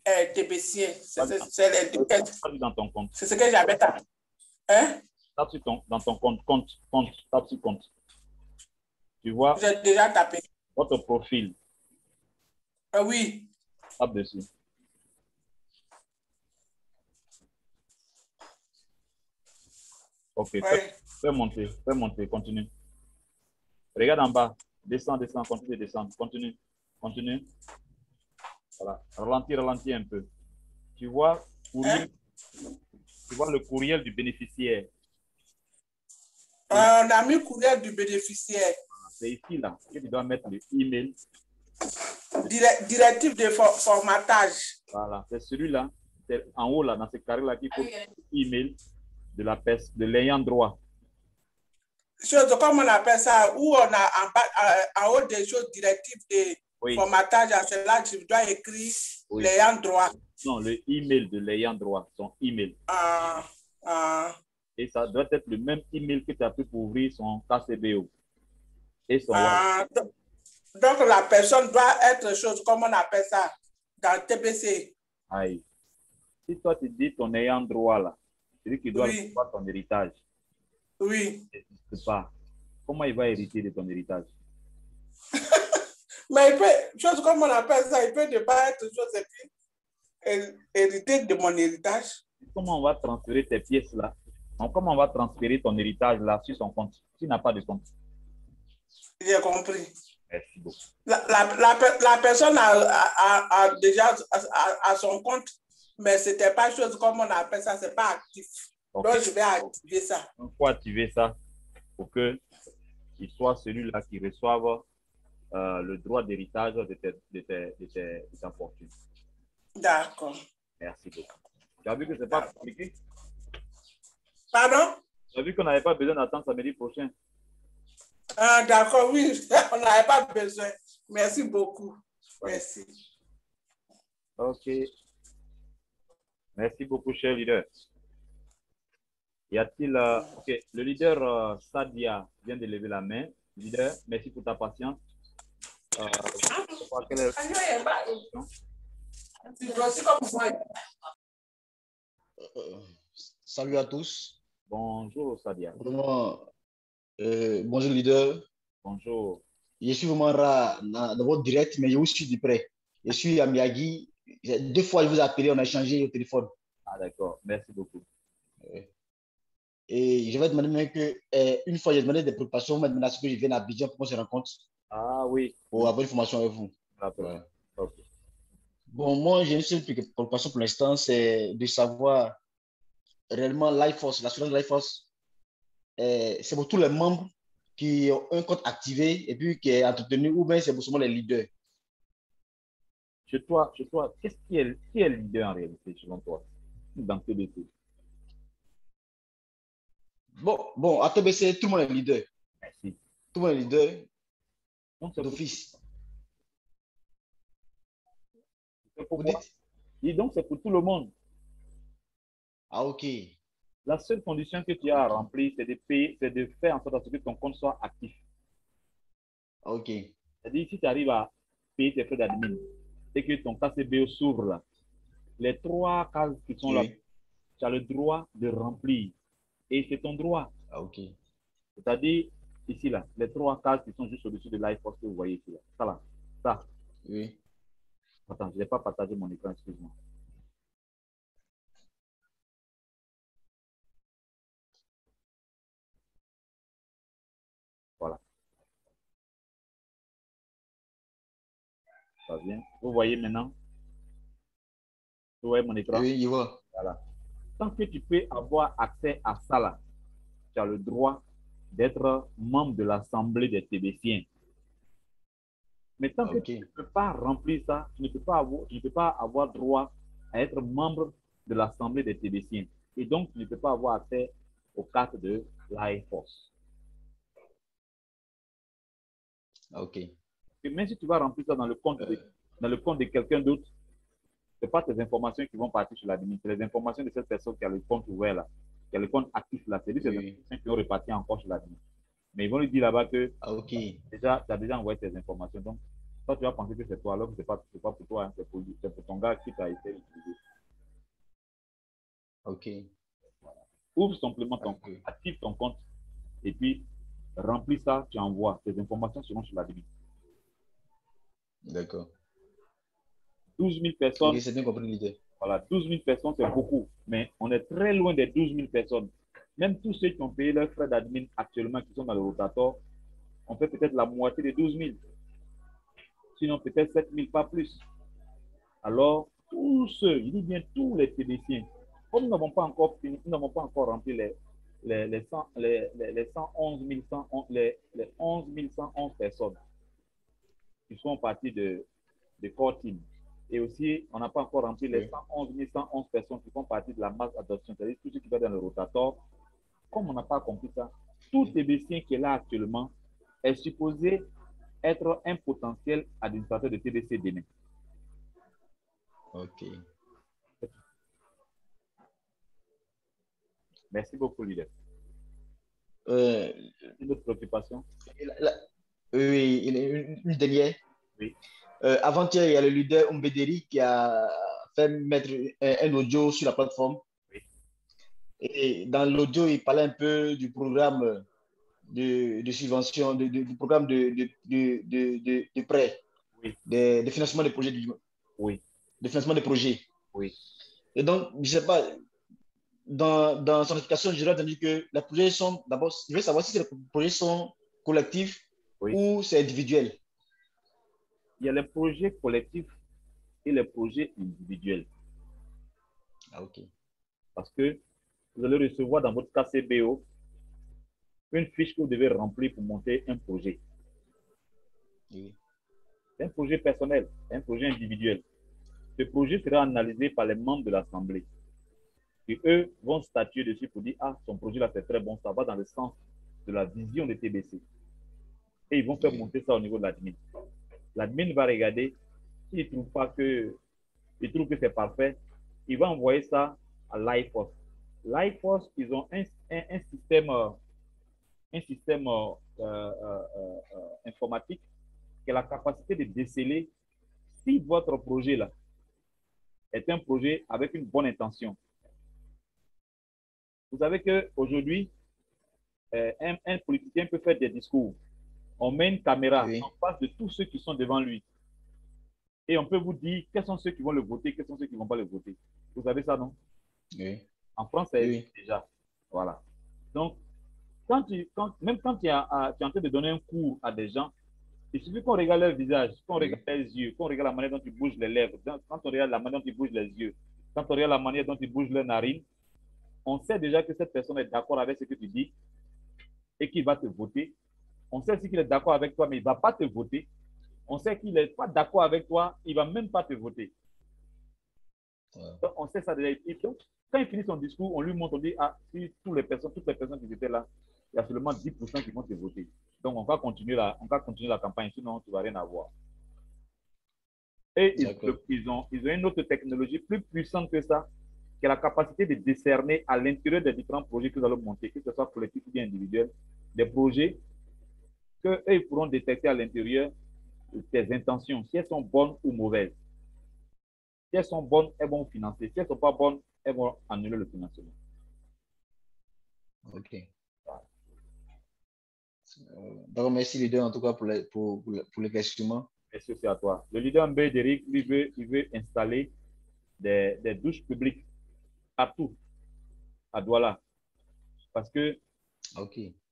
TBC. C'est dans ton compte. C'est ce que j'avais tapé. Hein? Tape sur dans ton compte. Tape sur compte. Tu vois? J'ai déjà tapé. Votre profil. Oui. Tape dessus. Ok. Ouais. Fais monter, continue. Regarde en bas. Descends, continue de descendre. Continue. Voilà. Ralentis un peu. Tu vois, courriel, tu vois le courriel du bénéficiaire. On a mis courriel du bénéficiaire. C'est ici, là, que tu dois mettre le email. Directive de formatage. Voilà, c'est celui-là. C'est en haut, là, dans ce carré-là, qu'il faut email de l'ayant droit. Chose, comme on appelle ça, où on a en haut des choses directives de formatage, à cela, tu dois écrire l'ayant droit. Non, le email de l'ayant droit, son email. Et ça doit être le même email que tu as pu pour ouvrir son KCBO. Et son donc, la personne doit être chose, comme on appelle ça, dans le TBC. Aïe. Si toi, tu dis ton ayant droit là, celui qui doit Oui. recevoir ton héritage, Oui. n'existe pas, comment il va hériter de ton héritage? Mais il peut, chose comme on appelle ça, il peut ne pas être chose et puis hériter de mon héritage. Comment on va transférer tes pièces là? Donc, comment on va transférer ton héritage là sur son compte? S'il n'a pas de compte. J'ai compris. Merci beaucoup. La personne a déjà à son compte, mais ce n'était pas chose comme on appelle ça, ce n'est pas actif. Okay. Donc, je vais activer ça. Il faut activer ça pour qu'il soit celui-là qui reçoive le droit d'héritage de ta fortune. D'accord. Merci beaucoup. Tu as vu que ce n'est pas compliqué? Pardon? Tu as vu qu'on n'avait pas besoin d'attendre samedi prochain? Ah, d'accord, oui, on n'avait pas besoin. Merci beaucoup. Merci. OK. Merci beaucoup, cher leader. Y a-t-il... OK, le leader Sadia vient de lever la main. Leader, merci pour ta patience. Salut à tous. Bonjour, Sadia. Vraiment, bonjour, leader. Bonjour. Je suis vraiment rare dans votre direct, mais je vous suis de près. Je suis à Miyagi. 2 fois, je vous ai appelé, on a échangé au téléphone. Ah, d'accord. Merci beaucoup. Et je vais demander même que, une fois, j'ai demandé des préoccupations, vous m'avez demandé à ce que je vienne à Abidjan pour qu'on se rencontre. Ah oui. Pour avoir une formation avec vous. Ouais. Okay. Bon, moi, j'ai une seule préoccupation pour l'instant, c'est de savoir réellement l'assurance Life-Force, c'est pour tous les membres qui ont un compte activé et puis qui est entretenu, ou bien c'est pour seulement les leaders? Chez toi, qui est le leader en réalité, selon toi, dans TBC? Bon, à TBC, tout le monde est leader. Merci. Tout le monde est leader d'office. Et donc, c'est pour tout le monde. Ah, ok. La seule condition que tu as à remplir, c'est de payer, c'est de faire en sorte que ton compte soit actif. Ah, ok. C'est-à-dire, si tu arrives à payer tes frais d'admin et que ton KCBO s'ouvre là, les 3 cases qui sont là, tu as le droit de remplir. Et c'est ton droit. Ah, ok. C'est-à-dire, ici, là, les 3 cases qui sont juste au-dessus de Life-Force que vous voyez ici. Là. Ça, là. Ça. Oui. Attends, je n'ai pas partagé mon écran, excuse-moi. Voilà. Ça vient. Vous voyez maintenant? Vous voyez mon écran? Oui, je vois. Voilà. Tant que tu peux avoir accès à ça, là, tu as le droit d'être membre de l'Assemblée des TBCiens. Mais tant que tu ne peux pas remplir ça, tu ne peux pas avoir droit à être membre de l'Assemblée des TBCiens. Et donc, tu ne peux pas avoir accès aux cartes de Life-Force. Ok. Et même si tu vas remplir ça dans le compte de quelqu'un d'autre, ce n'est pas tes informations qui vont partir sur l'admin. C'est les informations de cette personne qui a le compte ouvert là, qui a le compte actif là. C'est lui ces informations qui vont repartir encore sur l'admin. Mais ils vont lui dire là-bas que tu as déjà envoyé tes informations. Donc, toi, tu vas penser que c'est toi, alors que ce n'est pas pour toi, hein, c'est pour ton gars qui t'a été utilisé. Ok. Voilà. Ouvre simplement ton compte, active ton compte et puis remplis ça, tu envoies. Tes informations seront sur l'admin. D'accord. 12 000 personnes. Oui, c'est bien compris l'idée. Voilà, 12 000 personnes, c'est beaucoup. Mais on est très loin des 12 000 personnes. Même tous ceux qui ont payé leurs frais d'admin actuellement, qui sont dans le rotator, on fait peut-être la moitié des 12 000. Sinon, peut-être 7 000, pas plus. Alors, tous ceux, il dit bien tous les TBCiens, comme nous n'avons pas encore fini, nous n'avons pas encore rempli les 11 111 personnes qui sont parties de Core Team. Et aussi, on n'a pas encore rempli les 111 111 personnes qui font partie de la masse adoption, c'est-à-dire tout ce qui va dans le rotator. Comme on n'a pas compris ça, tout TBCien qui est là actuellement est supposé être un potentiel administrateur de TBC demain. Ok. Merci beaucoup, leader. Une autre préoccupation? Oui, une dernière. Oui. Avant-hier, il y a le leader Umbederi qui a fait mettre un audio sur la plateforme. Oui. Et dans l'audio, il parlait un peu du programme de subvention, du programme de prêt, Oui. de financement des projets. Oui. De financement des projets. Oui. Et donc, je ne sais pas, dans son explication, j'ai entendu que les projets sont, d'abord, je veux savoir si les projets sont collectifs ou c'est individuel. Il y a les projets collectifs et les projets individuels. Ah, ok. Parce que vous allez recevoir dans votre KCBO une fiche que vous devez remplir pour monter un projet. Oui. C'est un projet personnel, un projet individuel. Ce projet sera analysé par les membres de l'Assemblée. Et eux vont statuer dessus pour dire, ah, son projet là, c'est très bon, ça va dans le sens de la vision de TBC. Et ils vont faire monter ça au niveau de l'admin. L'admin va regarder, s'il trouve pas que, il trouve que c'est parfait, il va envoyer ça à LifeForce. LifeForce, ils ont un système informatique qui a la capacité de déceler si votre projet là est un projet avec une bonne intention. Vous savez qu'aujourd'hui, un politicien peut faire des discours. On met une caméra en face de tous ceux qui sont devant lui. Et on peut vous dire quels sont ceux qui vont le voter, quels sont ceux qui ne vont pas le voter. Vous savez ça, non? Oui. En France, c'est déjà. Voilà. Donc, même quand tu es en train de donner un cours à des gens, il suffit qu'on regarde leur visage, qu'on regarde les yeux, qu'on regarde la manière dont ils bougent les lèvres, quand on regarde la manière dont ils bougent les yeux, quand on regarde la manière dont ils bougent leurs narines, on sait déjà que cette personne est d'accord avec ce que tu dis et qu'il va te voter. On sait aussi qu'il est d'accord avec toi, mais il ne va pas te voter. On sait qu'il n'est pas d'accord avec toi, il ne va même pas te voter. Donc, on sait ça déjà. Donc, quand il finit son discours, on lui montre, on dit, ah, si toutes les personnes qui étaient là, il y a seulement 10% qui vont te voter. Donc, on va continuer la campagne, sinon tu ne vas rien avoir. Et ils ont une autre technologie plus puissante que ça, qui a la capacité de décerner à l'intérieur des différents projets que nous allons monter, que ce soit collectif ou bien individuel, des projets qu'eux, ils pourront détecter à l'intérieur tes intentions, si elles sont bonnes ou mauvaises. Si elles sont bonnes, elles vont financer. Si elles ne sont pas bonnes, elles vont annuler le financement. Ok. Donc, merci leader en tout cas pour l'éclaircissement. Merci aussi à toi. Le leader Mbédéric, lui, il veut installer des douches publiques partout à Douala. Parce que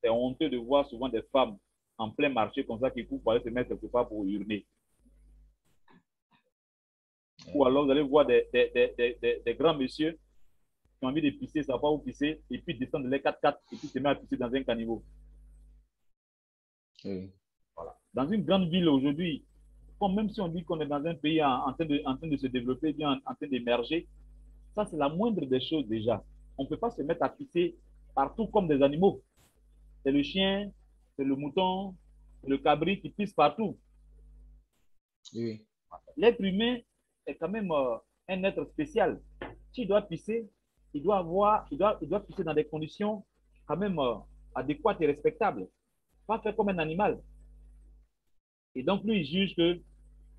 c'est honteux de voir souvent des femmes en plein marché comme ça qui courent pour aller se mettre quelque part pour uriner. Ou alors vous allez voir des grands messieurs qui ont envie de pisser, ça va pas où pisser, et puis descendre les 4x4 et puis se mettre à pisser dans un caniveau. Voilà. Dans une grande ville aujourd'hui, même si on dit qu'on est dans un pays en train de se développer, bien en train d'émerger, ça c'est la moindre des choses déjà. On ne peut pas se mettre à pisser partout comme des animaux. C'est le chien, c'est le mouton, c'est le cabri qui pisse partout. Oui. L'être humain est quand même un être spécial. S'il doit pisser, il doit pisser dans des conditions quand même adéquates et respectables. Pas faire comme un animal. Et donc, lui, il juge que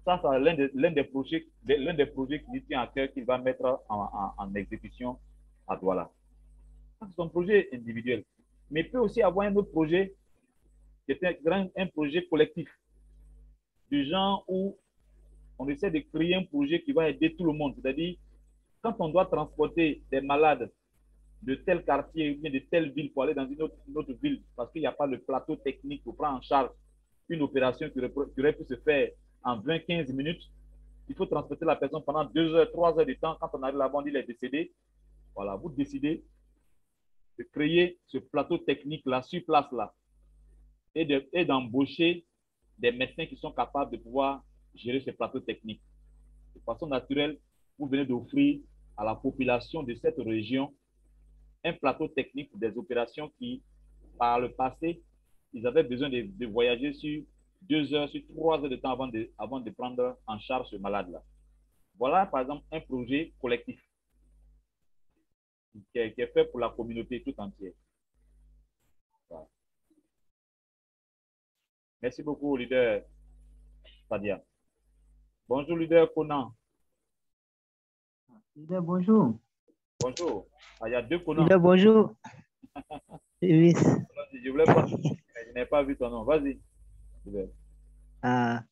ça, c'est l'un des projets qui lui tient à cœur qu'il va mettre en exécution à Douala. C'est son projet individuel. Mais il peut aussi avoir un autre projet qui est un projet collectif. Du genre où on essaie de créer un projet qui va aider tout le monde. C'est-à-dire, quand on doit transporter des malades de tel quartier ou bien de telle ville pour aller dans une autre ville, parce qu'il n'y a pas le plateau technique pour prendre en charge une opération qui aurait pu se faire en 20-15 minutes, il faut transporter la personne pendant 2 heures, 3 heures de temps. Quand on arrive là-bas, on dit qu'il est décédé. Voilà, vous décidez de créer ce plateau technique-là, sur place-là, et d'embaucher des médecins qui sont capables de pouvoir gérer ce plateau technique. De façon naturelle, vous venez d'offrir à la population de cette région un plateau technique pour des opérations qui, par le passé, ils avaient besoin de voyager sur 2 heures, sur 3 heures de temps avant de prendre en charge ce malade-là. Voilà, par exemple, un projet collectif qui est fait pour la communauté tout entière. Voilà. Merci beaucoup, leader Sadia. Bonjour, leader Conan. Leader, bonjour. Bonjour. Ah, il y a deux Conan. Bonjour. Oui. Je voulais pas, je n'ai pas vu ton nom. Vas-y. Ah.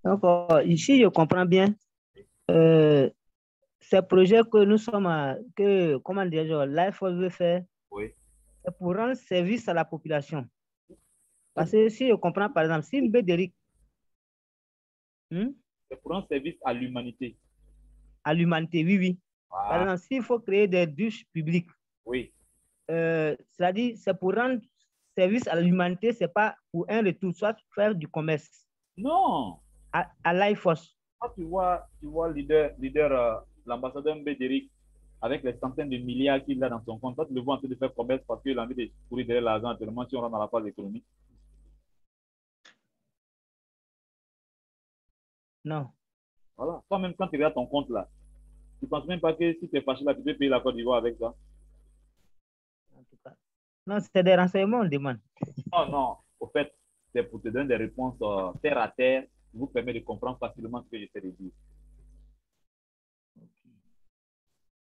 Donc, ici, je comprends bien. Ces projets que nous sommes, comment dire, Life Force veut faire, oui, c'est pour rendre service à la population. Parce que si je comprends, par exemple, si Mbédéric, c'est pour rendre service à l'humanité. À l'humanité, oui, oui. Ah. Par exemple, s'il faut créer des douches publiques, oui. C'est-à-dire, c'est pour rendre service à l'humanité, c'est pas pour un retour, soit faire du commerce. Non. À Life Force. Tu vois l'ambassadeur Mbédéric, avec les centaines de milliards qu'il a dans son compte, toi, tu le vois en train de faire commerce parce qu'il a envie de courir derrière l'argent actuellement si on rentre dans la phase économique. Non. Voilà. Toi-même, quand tu regardes ton compte là, tu ne penses même pas que si tu es fâché là, tu peux payer la Côte d'Ivoire avec ça? En tout cas. Non, c'est des renseignements, on demande. Non, non. Au fait, c'est pour te donner des réponses terre à terre qui vous permet de comprendre facilement ce que j'essaie de dire.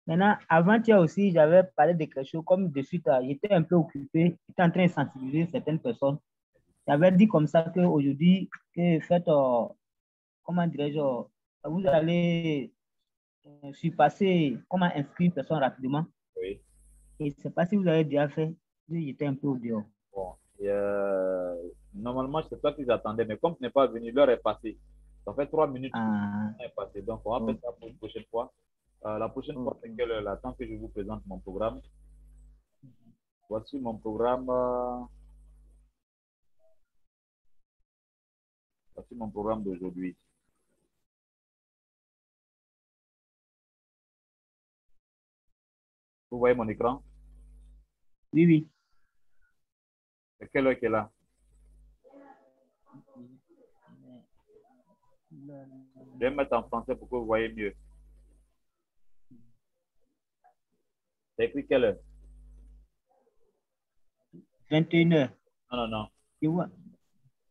Maintenant, avant-hier aussi, j'avais parlé de quelque chose comme de suite, j'étais un peu occupé, j'étais en train de sensibiliser certaines personnes. J'avais dit comme ça qu'aujourd'hui, que faites, comment dirais-je, vous allez surpasser, comment inscrire une personne rapidement. Oui. Et je ne sais pas si vous avez déjà fait, j'étais un peu au dehors. Bon, normalement, je ne sais pas si j'attendais, mais comme tu n'es pas venu, l'heure est passée. Ça fait 3 minutes que l'heure est passée. Donc, on va faire ça pour une prochaine fois. La prochaine fois, c'est quelle heure là? Tant que je vous présente mon programme. Voici mon programme. Voici mon programme d'aujourd'hui. Vous voyez mon écran? Oui, oui. C'est quelle heure qu'elle est là? Je vais mettre en français pour que vous voyez mieux. C'est écrit quelle heure? 21h. Non, non, non. Tu vois?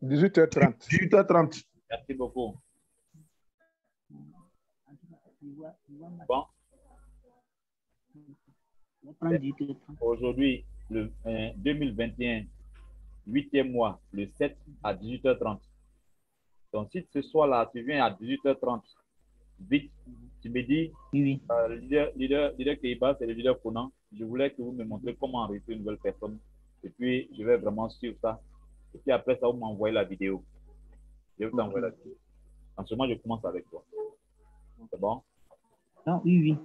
18h30. 18h30. Merci beaucoup. Bon. Aujourd'hui, le 2021, 8e mois, le 7 à 18h30. Donc, si ce soir-là, tu viens à 18h30, vite, tu me dis, oui. Leader Keiba, c'est le leader Conan. Je voulais que vous me montrez comment enregistrer une nouvelle personne. Et puis, je vais vraiment suivre ça. Et puis après ça, vous m'envoyez la vidéo. Je vais vous envoyer la vidéo. En ce moment, je commence avec toi. C'est bon? Non, oui, oui.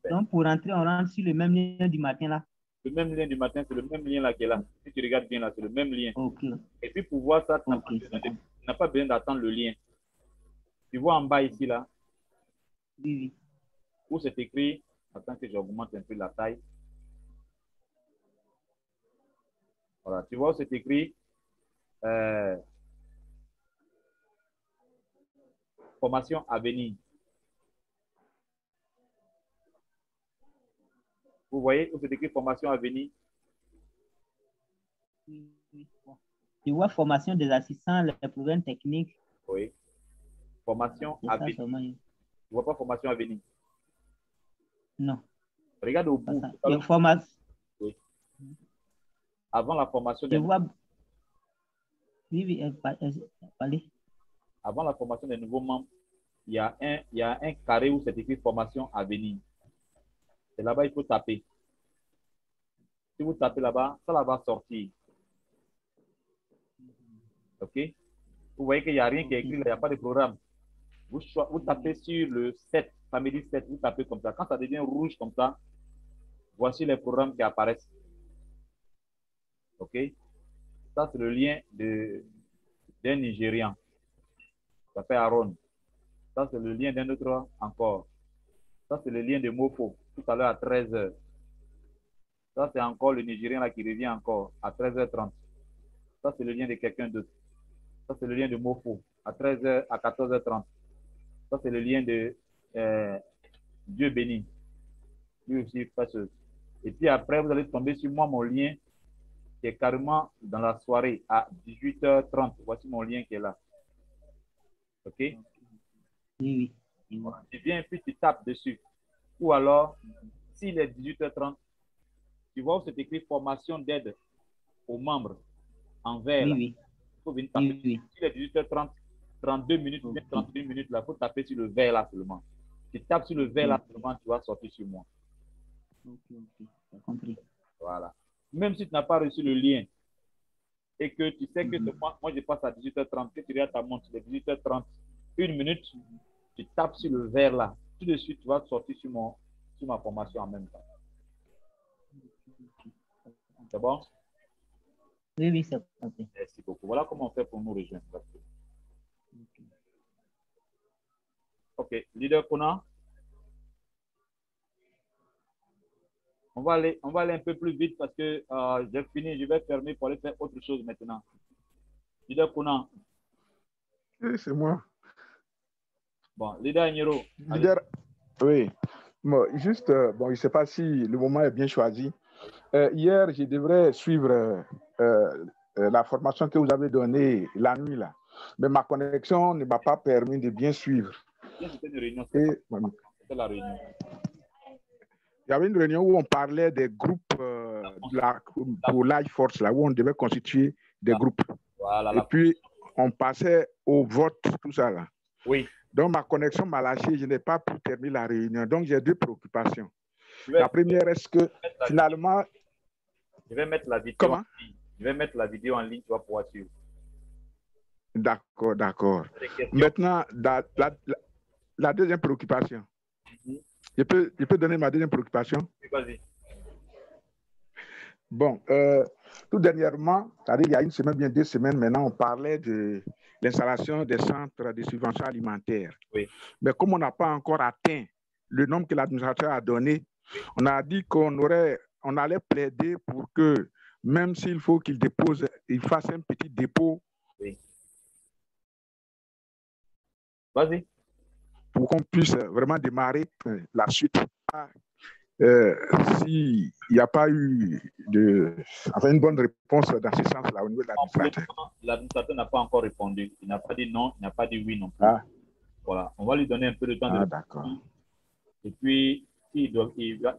Donc, pour rentrer, on rentre sur le même lien du matin là. Le même lien du matin, c'est le même lien là qui est là. Si tu regardes bien là, c'est le même lien. Okay. Et puis pour voir ça, tu n'as pas besoin d'attendre le lien. Tu vois en bas ici là, oui, oui. où c'est écrit, attends que j'augmente un peu la taille. Voilà, tu vois où c'est écrit formation à venir. Vous voyez où c'est écrit formation à venir? Oui, oui. Tu vois formation des assistants, les problèmes techniques. Oui. Formation à venir. Tu vois pas formation à venir? Non. Regarde au bout. Oui. Avant la formation des... Oui, oui, allez. Avant la formation des nouveaux membres, il y a un carré où c'est écrit formation à venir. Et là-bas, il faut taper. Si vous tapez là-bas, ça là va sortir. OK? Vous voyez qu'il n'y a rien qui est écrit là, il n'y a pas de programme. Vous tapez sur le 7, famille 7, vous tapez comme ça. Quand ça devient rouge comme ça, voici les programmes qui apparaissent. OK? Ça, c'est le lien d'un Nigérian. Ça fait Aaron. Ça, c'est le lien d'un autre encore. Ça, c'est le lien de Mofo, tout à l'heure à 13h. Ça, c'est encore le Nigérien là qui revient encore à 13h30. Ça, c'est le lien de quelqu'un d'autre. Ça, c'est le lien de Mofo à 13h, à 14h30. Ça, c'est le lien de Dieu béni. Lui aussi, fâcheuse. Et puis après, vous allez tomber sur moi, mon lien, qui est carrément dans la soirée à 18h30. Voici mon lien qui est là. OK? Oui, oui. Tu viens et puis tu tapes dessus. Ou alors, s'il est 18h30, tu vois où c'est écrit formation d'aide aux membres en vert. Oui, oui. Il faut venir taper. Oui, oui. S'il est 18h30, 32 minutes, Ok. 31 minutes, là, il faut taper sur le vert là seulement. Tu tapes sur le vert là seulement, tu vas sortir sur moi. Ok, ok. J'ai compris. Voilà. Même si tu n'as pas reçu le lien et que tu sais que moi je passe à 18h30, que tu regardes ta montre, c'est 18h30, une minute, tu tapes sur le vert là. Tout de suite, tu vas sortir sur ma formation en même temps. C'est bon? Oui, oui, c'est compris. Merci beaucoup. Voilà comment on fait pour nous rejoindre. Ok, leader Kona. On va aller un peu plus vite parce que j'ai fini. Je vais fermer pour aller faire autre chose maintenant. Leader Kona. Oui, c'est moi. Bon, leader Niro. Leader, oui. Bon, juste, bon, je ne sais pas si le moment est bien choisi. Hier, je devrais suivre la formation que vous avez donnée la nuit, là. Mais ma connexion ne m'a pas permis de bien suivre. C'était une réunion. C'était la réunion. Il y avait une réunion où on parlait des groupes pour Life Force, là, où on devait constituer des groupes. Voilà, et puis, on passait au vote, tout ça, là. Oui. Donc, ma connexion m'a lâché. Je n'ai pas pu terminer la réunion. Donc, j'ai deux préoccupations. La première, est-ce que finalement... Je vais mettre la vidéo. Comment? En ligne. Je vais mettre la vidéo en ligne, tu vas pouvoir suivre. D'accord, d'accord. Maintenant, la deuxième préoccupation. Je peux donner ma deuxième préoccupation? Oui, vas-y. Bon, tout dernièrement, c'est-à-dire il y a une semaine, bien 2 semaines maintenant, on parlait de l'installation des centres de subvention alimentaire. Oui. Mais comme on n'a pas encore atteint le nombre que l'administrateur a donné, oui, on a dit on allait plaider pour que, même s'il faut qu'il fasse un petit dépôt. Oui. Vas-y. Pour qu'on puisse vraiment démarrer la suite. S'il n'y a pas eu une bonne réponse dans ce sens-là au niveau de l'administrateur. L'administrateur n'a pas encore répondu. Il n'a pas dit non, il n'a pas dit oui non plus. Ah. Voilà. On va lui donner un peu de temps de d'accord. Et puis, il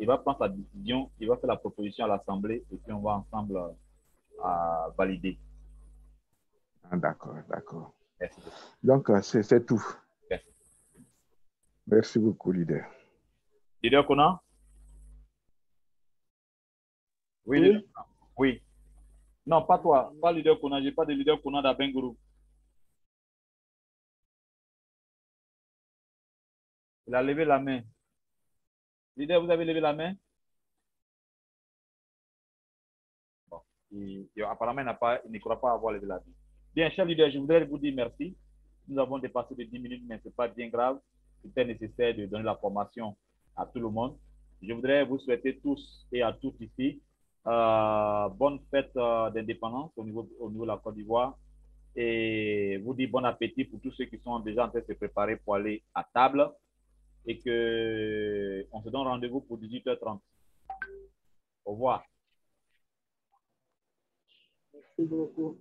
va prendre sa décision, il va faire la proposition à l'Assemblée et puis on va ensemble valider. Ah, d'accord, d'accord. Merci. Donc, c'est tout. Merci. Merci beaucoup, leader. Leader Kona? Oui, oui. Leader Kona. Oui. Non, pas toi. Pas leader Kona. Je n'ai pas de leader Kona d'Abengourou. Il a levé la main. Leader, vous avez levé la main? Bon. Apparemment, il ne croit pas avoir levé la main. Bien, cher leader, je voudrais vous dire merci. Nous avons dépassé de 10 minutes, mais ce n'est pas bien grave. C'était nécessaire de donner la formation à tout le monde. Je voudrais vous souhaiter tous et à toutes ici bonne fête d'indépendance au niveau de la Côte d'Ivoire et vous dire bon appétit pour tous ceux qui sont déjà en train de se préparer pour aller à table et qu'on se donne rendez-vous pour 18h30. Au revoir. Merci beaucoup.